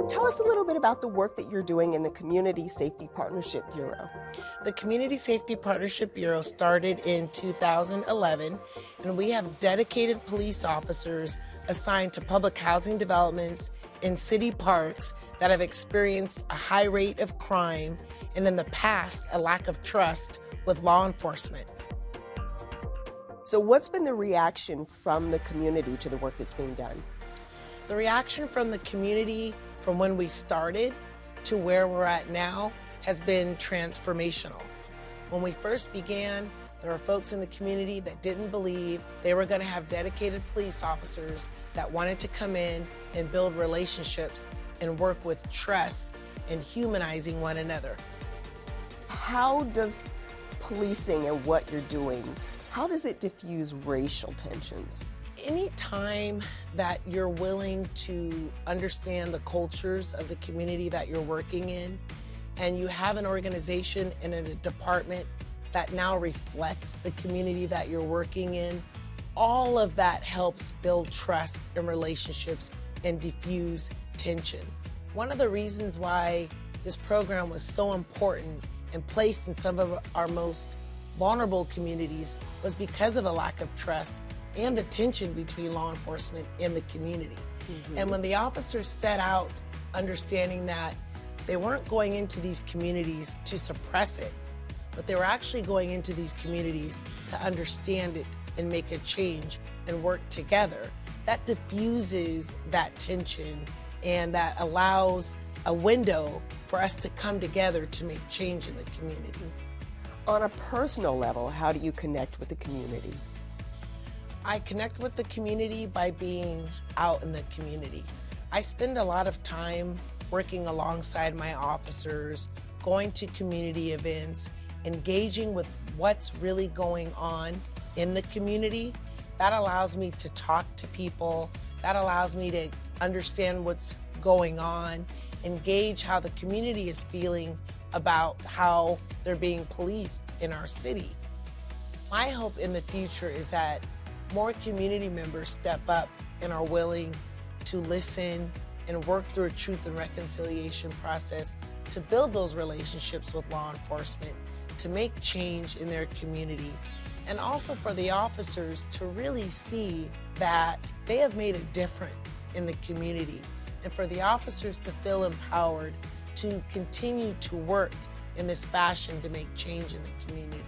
Tell us a little bit about the work that you're doing in the Community Safety Partnership Bureau. The Community Safety Partnership Bureau started in 2011, and we have dedicated police officers assigned to public housing developments in city parks that have experienced a high rate of crime and in the past a lack of trust with law enforcement. So, what's been the reaction from the community to the work that's being done? The reaction from the community from when we started to where we're at now has been transformational. When we first began, there were folks in the community that didn't believe they were going to have dedicated police officers that wanted to come in and build relationships and work with trust and humanizing one another. How does policing and what you're doing, how does it diffuse racial tensions? Any time that you're willing to understand the cultures of the community that you're working in, and you have an organization and a department that now reflects the community that you're working in, all of that helps build trust and relationships and diffuse tension. One of the reasons why this program was so important and placed in some of our most vulnerable communities was because of a lack of trust and the tension between law enforcement and the community. And when the officers set out understanding that they weren't going into these communities to suppress it, but they were actually going into these communities to understand it and make a change and work together, that diffuses that tension and that allows a window for us to come together to make change in the community. On a personal level, how do you connect with the community? I connect with the community by being out in the community. I spend a lot of time working alongside my officers, going to community events, engaging with what's really going on in the community. That allows me to talk to people. That allows me to understand what's going on, engage how the community is feeling about how they're being policed in our city. My hope in the future is that more community members step up and are willing to listen and work through a truth and reconciliation process to build those relationships with law enforcement, to make change in their community, and also for the officers to really see that they have made a difference in the community, and for the officers to feel empowered to continue to work in this fashion to make change in the community.